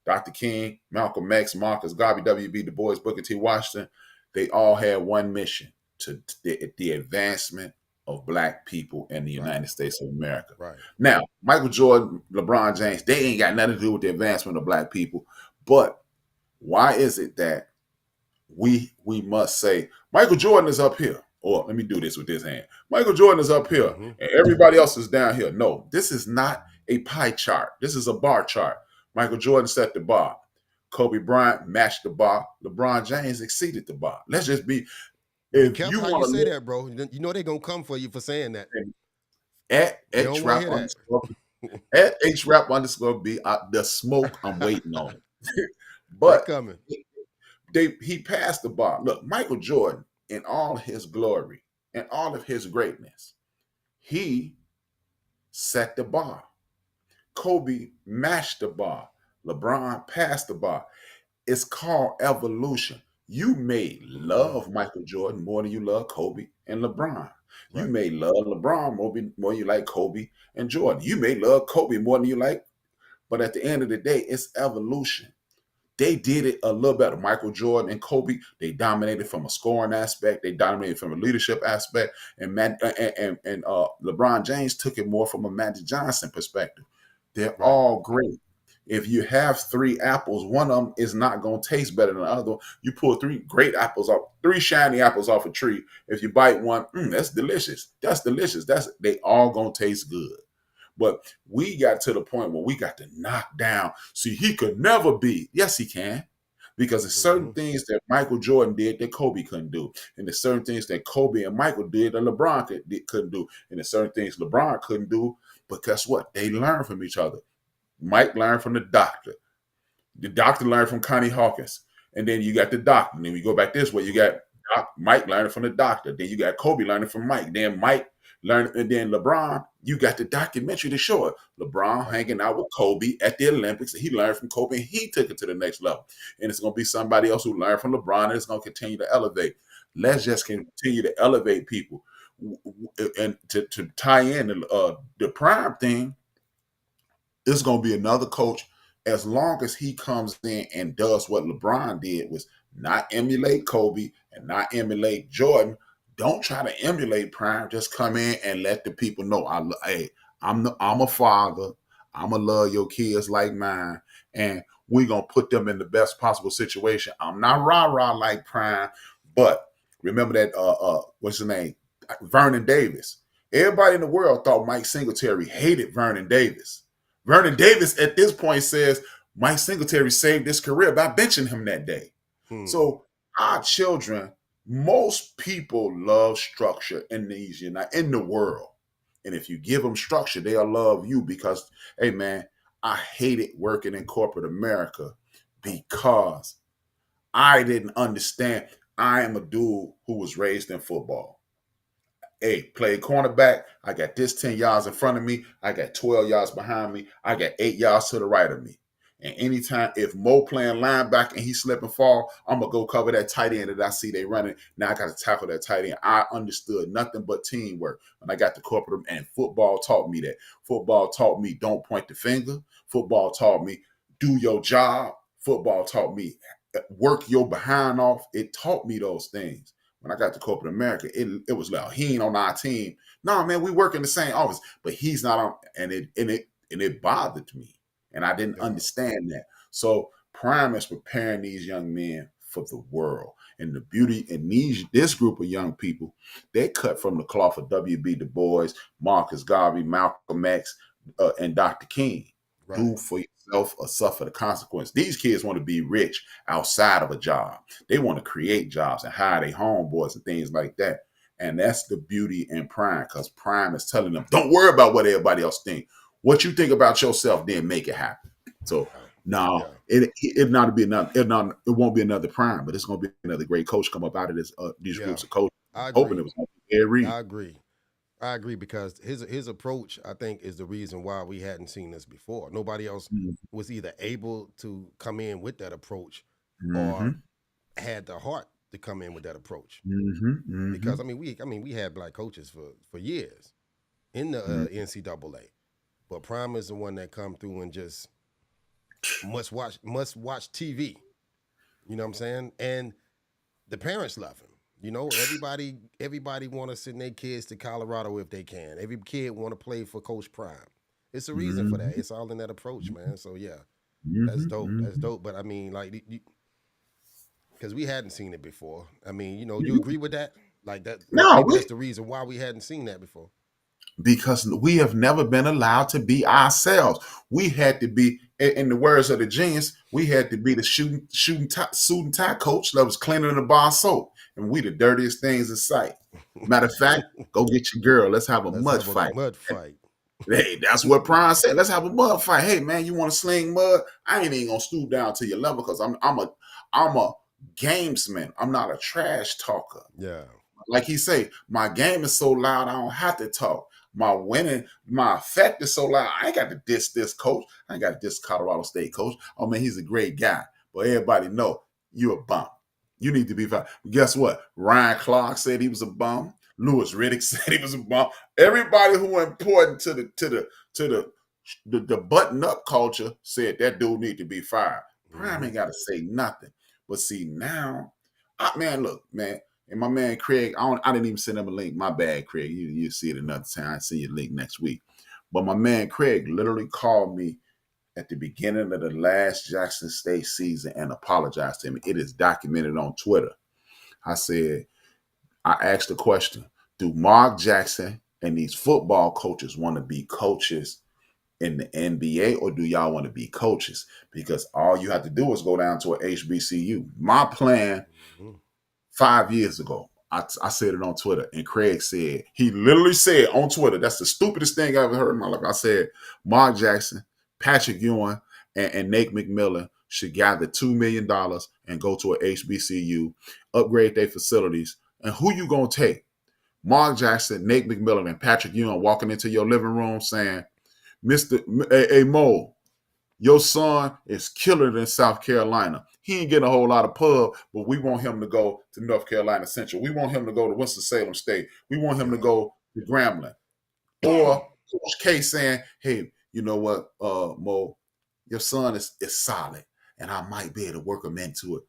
Dr. King, Malcolm X, Marcus Garvey, W.B. Du Bois, Booker T. Washington, they all had one mission: to the advancement of Black people in the
Right.
United States of America.
Right.
Now, Michael Jordan, LeBron James, they ain't got nothing to do with the advancement of Black people. But why is it that we must say Michael Jordan is up here? Or let me do this with this hand. Michael Jordan is up here
Hmm.
and everybody else is down here. No, this is not a pie chart. This is a bar chart. Michael Jordan set the bar. Kobe Bryant matched the bar. LeBron James exceeded the bar. Let's just be,
Be
if you
careful how you
want to
say
look
that, bro. They're gonna come for you for saying that.
at
They don't want to hear
HRAP
that.
underscore at HRAP underscore B, the smoke, I'm waiting on it.
They
But
coming.
he passed the bar. Look, Michael Jordan, in all his glory and all of his greatness, he set the bar. Kobe matched the bar. LeBron passed the bar. It's called evolution. You may
Hmm.
love Michael Jordan more than you love Kobe and LeBron. You
Right.
may love LeBron more than you like Kobe and Jordan. You may love Kobe more than you like, but at the end of the day, it's evolution. They did it a little better. Michael Jordan and Kobe, they dominated from a scoring aspect. They dominated from a leadership aspect. And LeBron James took it more from a Magic Johnson perspective. They're
Right.
all great. If you have three apples, one of them is not going to taste better than the other. You pull three great apples off, three shiny apples off a tree. If you bite one, that's delicious. That's delicious. They all going to taste good. But we got to the point where we got to knock down. See, he could never be. Yes, he can. Because there's certain
Hmm.
things that Michael Jordan did that Kobe couldn't do. And there's certain things that Kobe and Michael did that LeBron couldn't do. And there's certain things LeBron couldn't do. But guess what? They learned from each other. Mike learned from the doctor. The doctor learned from Connie Hawkins. And then you got the doctor. And then we go back this way. You got Mike learning from the doctor. Then you got Kobe learning from Mike. Then Mike Learn, and then LeBron, you got the documentary to show it. LeBron
Right.
hanging out with Kobe at the Olympics. He learned from Kobe and he took it to the next level. And it's going to be somebody else who learned from LeBron and it's going to continue to elevate. Let's just continue to elevate people. And to tie in the prime thing, it's going to be another coach as long as he comes in and does what LeBron did was not emulate Kobe and not emulate Jordan. Don't try to emulate Prime. Just come in and let the people know, hey, I'm a father. I'm going to love your kids like mine. And we're going to put them in the best possible situation. I'm not rah-rah like Prime, but remember that, what's his name? Vernon Davis. Everybody in the world thought Mike Singletary hated Vernon Davis. Vernon Davis at this point says Mike Singletary saved his career by benching him that day. So our children, most people love structure in the world. And if you give them structure, they'll love you because, hey man, I hated working in corporate America because I didn't understand. I am a dude who was raised in football. Hey, play cornerback. I got this 10 yards in front of me. I got 12 yards behind me. I got 8 yards to the right of me. And anytime if Mo playing linebacker and he slip and fall, I'm gonna go cover that tight end that I see they running. Now I got to tackle that tight end. I understood nothing but teamwork when I got to corporate, and football taught me that. Football taught me don't point the finger. Football taught me do your job. Football taught me work your behind off. It taught me those things. When I got to corporate America, it was like he ain't on our team. No, man, we work in the same office, but he's not on, and it bothered me, and I didn't understand that. So Prime is preparing these young men for the world, and the beauty in this group of young people, they cut from the cloth of W.B. Du Bois, Marcus Garvey, Malcolm X, and Dr. King.
Right.
Do for yourself or suffer the consequence. These kids want to be rich outside of a job. They want to create jobs and hire their homeboys and things like that. And that's the beauty in Prime, because Prime is telling them, don't worry about what everybody else think. What you think about yourself, then make it happen. So now it won't be another Prime, but it's going to be another great coach come up out of these groups of coaches. Hoping it was going to be Ed Reed.
I agree because his approach, I think, is the reason why we hadn't seen this before. Nobody else was either able to come in with that approach or had the heart to come in with that approach. Because I mean, we had black coaches for years in the NCAA, but Prime is the one that come through and just must watch TV. You know what I'm saying? And the parents love him. You know, everybody want to send their kids to Colorado if they can. Every kid want to play for Coach Prime. It's a reason for that. It's all in that approach, man. So yeah, that's dope. That's dope. But I mean, like, because we hadn't seen it before. I mean, you know, you agree with that? Like that?
No,
that's the reason why we hadn't seen that before.
Because we have never been allowed to be ourselves. We had to be, in the words of the genius, we had to be the suit and tie coach that was cleaner than a bar of soap. And we the dirtiest things in sight. Matter of fact, go get your girl. Let's have a mud fight. Hey, that's what Prime said. Let's have a mud fight. Hey man, you want to sling mud? I ain't even gonna stoop down to your level because I'm a gamesman. I'm not a trash talker.
Yeah.
Like he say, my game is so loud I don't have to talk. My effect is so loud. I ain't got to diss this coach. I ain't got to diss Colorado State coach. Oh man, he's a great guy. But everybody know you a bum. You need to be fired. Guess what? Ryan Clark said he was a bum. Louis Riddick said he was a bum. Everybody who important to the button up culture said that dude need to be fired. Prime ain't got to say nothing. But see now, look, man. And my man Craig, I didn't even send him a link. My bad, Craig. You see it another time. I see your link next week. But my man Craig literally called me at the beginning of the last Jackson State season and apologized to me. It is documented on Twitter. I asked the question, do Mark Jackson and these football coaches want to be coaches in the NBA, or do y'all want to be coaches? Because all you have to do is go down to an HBCU. My plan 5 years ago, I said it on Twitter, and Craig said, he literally said on Twitter, that's the stupidest thing I ever heard in my life. I said, Mark Jackson, Patrick Ewing, and Nate McMillan should gather $2 million and go to an HBCU, upgrade their facilities. And who you going to take? Mark Jackson, Nate McMillan, and Patrick Ewing walking into your living room saying, Mr. A Mo, your son is killing it in South Carolina. He ain't getting a whole lot of pub, but we want him to go to North Carolina Central. We want him to go to Winston-Salem State. We want him to go to Grambling. Or Coach K saying, hey, you know what, Mo, your son is solid, and I might be able to work him into it.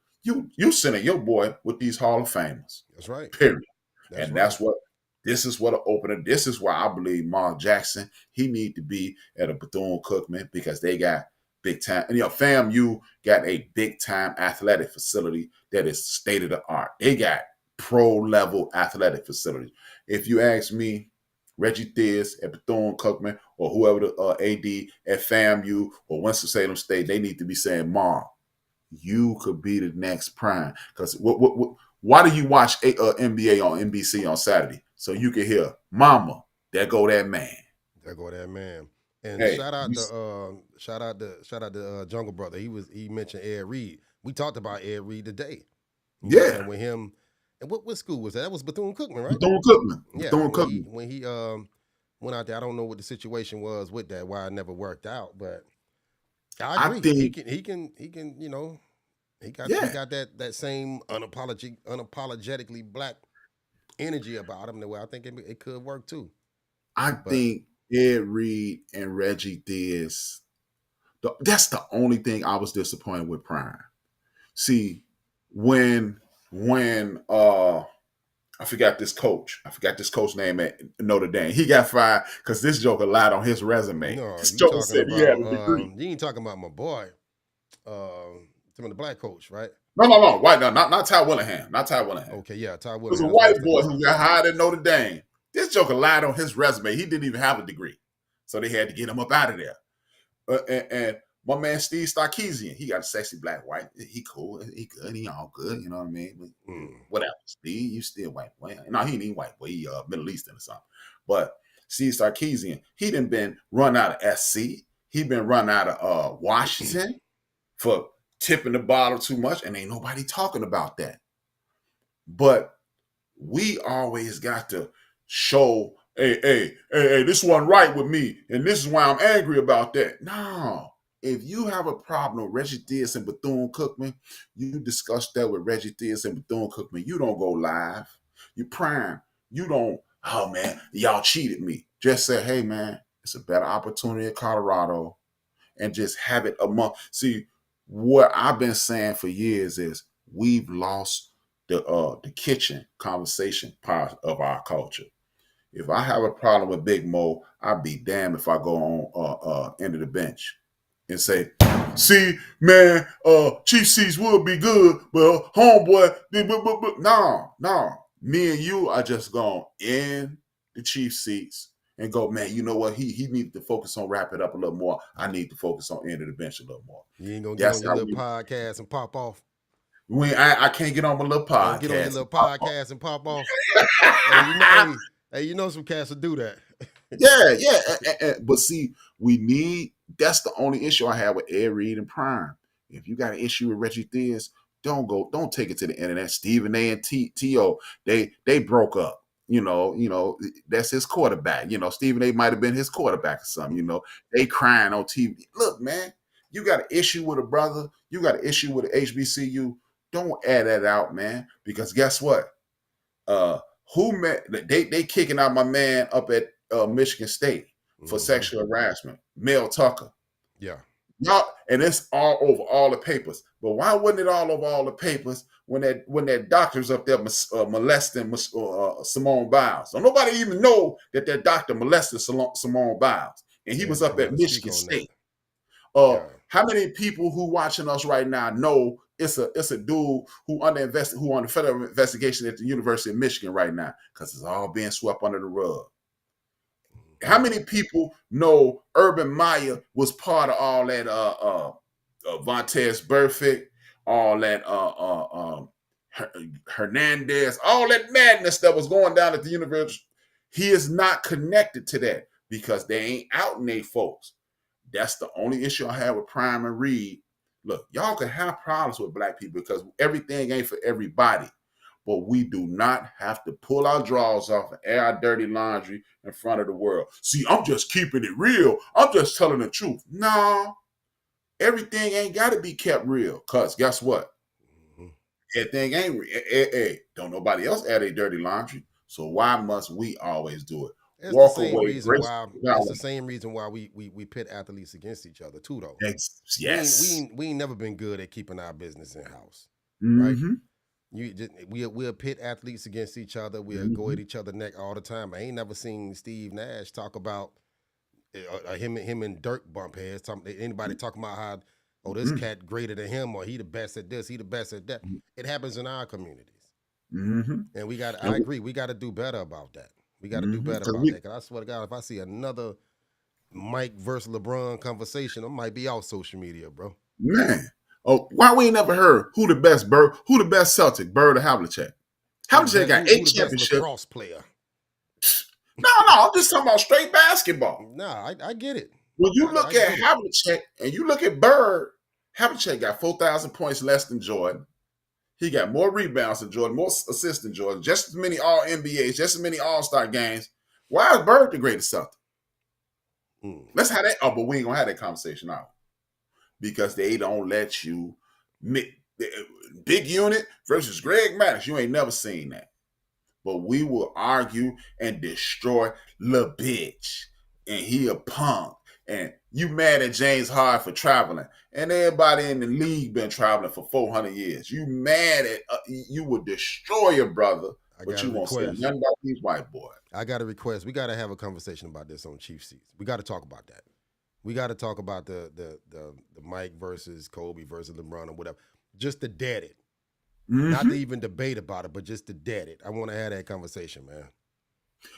You sending your boy with these Hall of Famers.
That's right.
Period.
That's
That's what this is what an opener. This is why I believe Mark Jackson, he need to be at a Bethune-Cookman because they got big time. And FAMU got a big time athletic facility that is state of the art. They got pro level athletic facility. If you ask me, Reggie Theus at Bethune-Cookman or whoever the AD at FAMU or Winston-Salem State, they need to be saying, Mark, you could be the next prime. Because why do you watch NBA on NBC on Saturday? So you can hear, Mama, there go that man.
There go that man. And
Hey,
shout out to Jungle Brother. He mentioned Ed Reed. We talked about Ed Reed today.
Yeah.
With him. And what school was that? That was Bethune-Cookman, right?
Bethune-Cookman.
Yeah.
Bethune-Cookman.
When he went out there, I don't know what the situation was with that, why it never worked out, but I agree.
I think
he can, you know, he got that same unapologetically black energy about him the way I think it could work too.
I think Ed Reed and Reggie Theus, that's the only thing I was disappointed with Prime. See, when I forgot this coach name at Notre Dame. He got fired because this joker lied on his resume.
No,
this joker said he had a degree.
You ain't talking about my boy, the black coach, right?
No, white, not Ty Willingham. Not Ty Willingham.
Okay, yeah, Ty
It was
Willingham.
a white boy who got hired at Notre Dame. This joker lied on his resume. He didn't even have a degree. So they had to get him up out of there. And my man Steve Sarkisian, he got a sexy black wife. He cool. He good. He all good. You know what I mean? Whatever. Steve, you still white boy. No, he ain't even white boy. He Middle Eastern or something. But Steve Sarkisian, he done been run out of SC. He been run out of Washington for tipping the bottle too much, and ain't nobody talking about that. But we always got to show, hey, this wasn't right with me, and this is why I'm angry about that. No. If you have a problem with Reggie Theus and Bethune-Cookman, you discuss that with Reggie Theus and Bethune-Cookman. You don't go live. You prime. You don't, oh, man, y'all cheated me. Just say, hey, man, it's a better opportunity in Colorado, and just have it among. See, what I've been saying for years is we've lost the kitchen conversation part of our culture. If I have a problem with Big Mo, I'd be damned if I go on end of the bench and say, see, man, Chief seats would be good, but homeboy, no. Me and you are just going in the Chief seats and go, man, you know what? He needs to focus on wrap it up a little more. I need to focus on end of the bench a little more.
You ain't gonna get on your little podcast and pop off.
I can't get on my little podcast.
Get on your little podcast and pop off. Hey, you know some cats will do that.
Yeah. But see, that's the only issue I have with Ed Reed and Prime. If you got an issue with Reggie Theus, don't take it to the internet. Stephen A and T.O., they broke up. You know, that's his quarterback. You know, Stephen A might have been his quarterback or something. You know, they crying on TV. Look, man, you got an issue with a brother. You got an issue with an HBCU. Don't add that out, man. Because guess what? They kicking out my man up at Michigan State for sexual harassment. Mel Tucker.
Yeah.
Y'all, and it's all over all the papers. But why wasn't it all over all the papers when that doctor's up there molesting Simone Biles? So nobody even know that doctor molested Simone Biles, and he was up at Michigan State. How many people who watching us right now know it's a dude who under federal investigation at the University of Michigan right now because it's all being swept under the rug? How many people know Urban Meyer was part of all that Vontaze Burfict, all that Hernandez, all that madness that was going down at the university? He is not connected to that because they ain't outing they folks. That's the only issue I have with Prime and Reed. Look, y'all can have problems with black people because everything ain't for everybody. but we do not have to pull our drawers off and air our dirty laundry in front of the world. See, I'm just keeping it real. I'm just telling the truth. No, everything ain't got to be kept real. Because guess what?
Mhm.
Everything ain't real. Don't nobody else air their dirty laundry. So why must we always do it?
It's the
Walk
same
away,
reason
grace.
why. It's the same reason why we pit athletes against each other too, though.
Yes.
We ain't never been good at keeping our business in house, right?
Mm-hmm.
We'll pit athletes against each other. We'll go
Mm-hmm.
at each other neck all the time. I ain't never seen Steve Nash talk about him and Dirk bump heads. Anybody talking about how, oh, this cat greater than him, or he the best at this, he the best at that. It happens in our communities,
Mm-hmm.
and we got.
And
I agree. We got to do better about that. We got to do better
because
about that. Cause I swear to God, if I see another Mike versus LeBron conversation, I might be off social media, bro.
man, oh, why we ain't never heard who the best Bird, who the best Celtic, Bird or Havlicek? Havlicek got 8
Who the best
championships.
lacrosse player?
No, I'm just talking about straight basketball.
Nah, I get it.
When you
I
look at
get it.
Havlicek and you look at Bird, Havlicek got 4,000 points less than Jordan. He got more rebounds than Jordan, more assists than Jordan, just as many All NBAs, just as many All Star games. Why is Bird the greatest Celtic? Let's have that. Oh, but we ain't gonna have that conversation now because they don't let you. Big unit versus Greg Maddox. You ain't never seen that. But we will argue and destroy the bitch. And he a punk. And you mad at James Harden for traveling. And everybody in the league been traveling for 400 years. You mad at, you would destroy your brother, but you won't say nothing about these white boys.
I got a request. We got to have a conversation about this on Chief Seats. We got to talk about that. We got to talk about the Mike versus Kobe versus LeBron or whatever. Just to dead it. Not to even debate about it, but just to dead it. I want to have that conversation, man.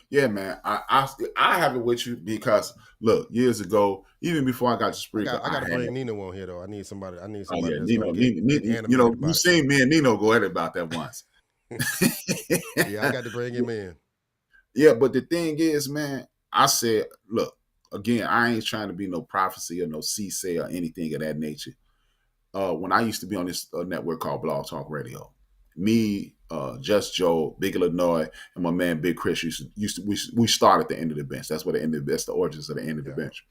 Yeah, man. I have it with you because look, years ago, even before I got to Spreaker,
I got to bring Nino on here though. I need somebody
Oh, yeah,
that's
Nino,
gonna get animated
you know,
about
you seen me and Nino go at it about that once.
Yeah, I got to bring him in.
Yeah, but the thing is, man, I said, look, again, I ain't trying to be no prophecy or no C-say or anything of that nature. When I used to be on this network called Blog Talk Radio, me, Just Joe, Big Illinois, and my man Big Chris we start at the end of the bench. That's where the end of the, that's the origins of the end of the bench.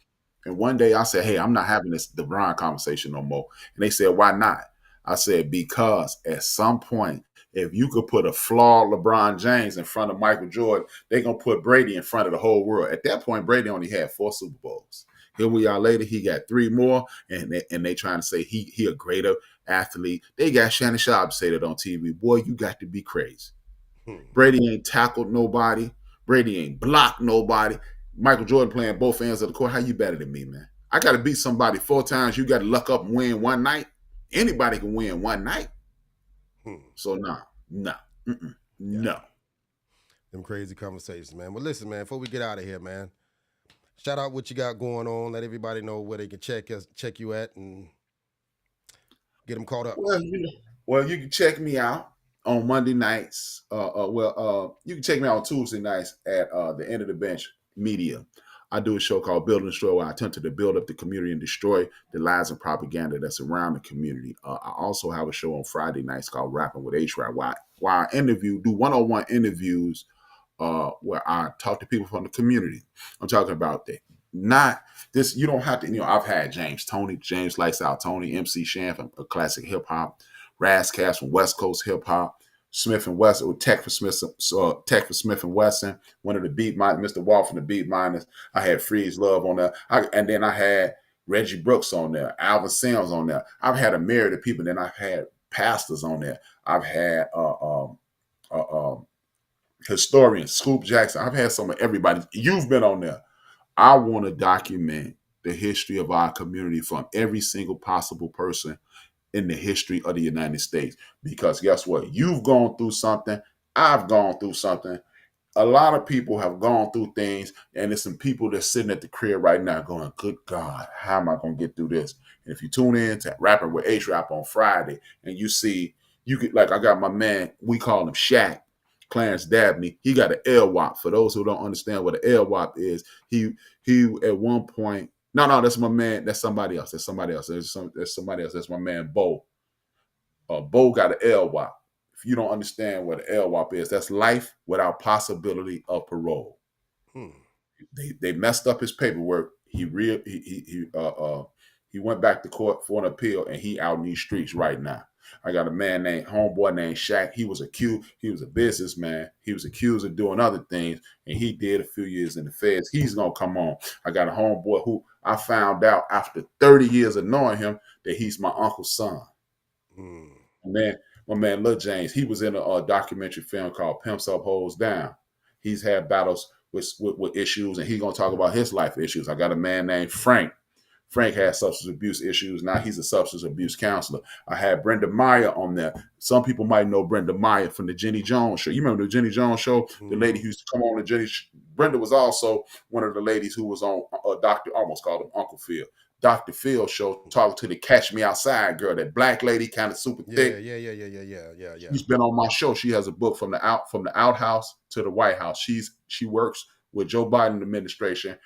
And one day I said, hey, I'm not having this LeBron conversation no more. And they said, why not? I said, because at some point, if you could put a flawed LeBron James in front of Michael Jordan, they're going to put Brady in front of the whole world. At that point, Brady only had 4 Super Bowls. Here we are later, he got 3 more, and they trying to say he a greater athlete. They got Shannon Sharp say that on TV. Boy, you got to be crazy. Brady ain't tackled nobody. Brady ain't blocked nobody. Michael Jordan playing both ends of the court. How you better than me, man? I got to beat somebody 4 times. You got to luck up and win one night. Anybody can win one night. So no.
Them crazy conversations, man. Well, listen, man, before we get out of here, man, shout out what you got going on. Let everybody know where they can check you at and get them caught up.
Well, you can check me out on Monday nights. You can check me out on Tuesday nights at the End of the Bench Media. I do a show called Build and Destroy where I attempt to build up the community and destroy the lies and propaganda that's around the community. I also have a show on Friday nights called Rapping with H-Rap where I do one-on-one interviews where I talk to people from the community. I'm talking about that. Not this, you don't have to, I've had James Lights Out Tony, MC Shan from a classic hip hop, Razcast from West Coast hip hop, Smith and Wesson, with Tech for Smith and Wesson, one of the beat miners, Mr. Wall from the Beat Miners. I had Freeze Love on there, and then I had Reggie Brooks on there, Alvin Sims on there. I've had a myriad of people. Then I've had pastors on there. I've had historians, Scoop Jackson. I've had some of everybody. You've been on there. I want to document the history of our community from every single possible person in the history of the United States. Because guess what? You've gone through something. I've gone through something. A lot of people have gone through things, and there's some people that's sitting at the crib right now going, good God, how am I going to get through this? And if you tune in to Rapping with H-Rap on Friday, and you see, you could, like I got my man, we call him Shaq, Clarence Dabney. He got an LWAP. For those who don't understand what an LWAP is, he at one point, no, that's my man. That's somebody else. There's somebody else. There's somebody else. That's my man, Bo. Bo got an LWAP. If you don't understand what LWOP is, that's life without possibility of parole. They messed up his paperwork. He went back to court for an appeal, and he out in these streets right now. I got a man named homeboy named Shaq. He was a businessman. He was accused of doing other things, and he did a few years in the feds. He's gonna come on. I got a homeboy who I found out after 30 years of knowing him that he's my uncle's son. My man Lil James, he was in a documentary film called Pimps Up Hoes Down. He's had battles with issues, and he's gonna talk about his life issues. I got a man named Frank. Frank had substance abuse issues. Now he's a substance abuse counselor. I had Brenda Meyer on there. Some people might know Brenda Meyer from the Jenny Jones show. You remember the Jenny Jones show? The lady who used to come on the Jenny. Brenda was also one of the ladies who was on Dr. Almost called him Uncle Phil. Dr. Phil show, talking to the Catch Me Outside girl, that black lady, kind of super thick.
Yeah.
She's been on my show. She has a book from the outhouse to the White House. She works with Joe Biden administration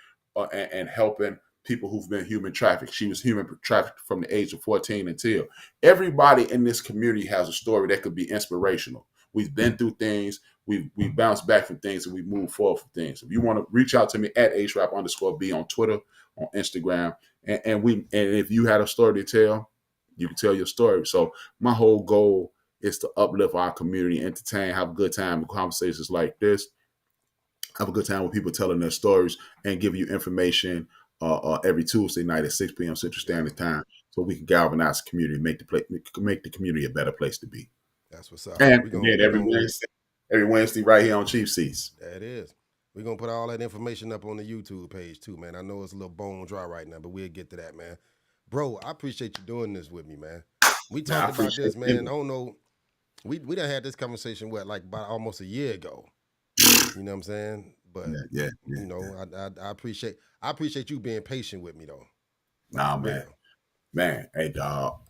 and helping people who've been human trafficked. She was human trafficked from the age of 14 until. Everybody in this community has a story that could be inspirational. We've been through things. We bounced back from things, and we move forward from things. If you want to reach out to me at hrap_B on Twitter, on Instagram, and if you had a story to tell, you can tell your story. So my whole goal is to uplift our community, entertain, have a good time with conversations like this, have a good time with people telling their stories, and give you information every Tuesday night at 6 p.m. Central Standard Time, so we can galvanize the community, make the community a better place to be.
That's what's up.
And every Wednesday right here on Chief Seats.
That is. We're going to put all that information up on the YouTube page too, man. I know it's a little bone dry right now, but we'll get to that, man. Bro, I appreciate you doing this with me, man. We talked about this, man. I don't know. We done had this conversation, about almost a year ago. You know what I'm saying? But,
yeah.
You know, I appreciate you being patient with me, though.
Nah, man. Hey, dog.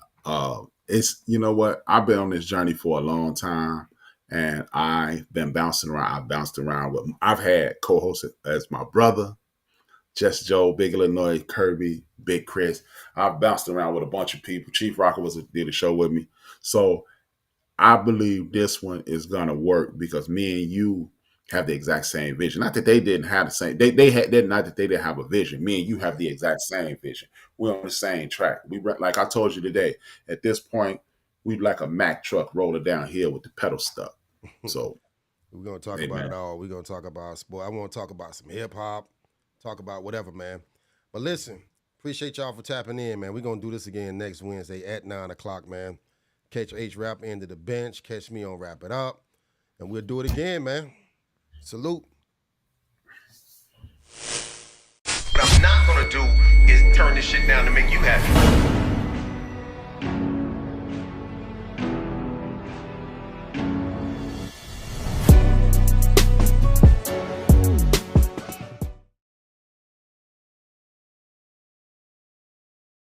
It's, you know what? I've been on this journey for a long time, and I've been bouncing around. I've bounced around I've had co-hosts as my brother, Just Joe, Big Illinois, Kirby, Big Chris. I've bounced around with a bunch of people. Chief Rocker did a show with me. So I believe this one is going to work because me and you have the exact same vision. Not that they didn't have the same. Not that they didn't have a vision. Me and you have the exact same vision. We're on the same track. Like I told you today. At this point, we like a Mack truck rolling downhill with the pedal stuck. So
we're gonna talk about it all. We're gonna talk about sport. I want to talk about some hip hop. Talk about whatever, man. But listen, appreciate y'all for tapping in, man. We're gonna do this again next Wednesday at 9:00, man. Catch H-Rap End of the Bench. Catch me on Wrap It Up, and we'll do it again, man. Salute.
What I'm not gonna do is turn this shit down to make you happy.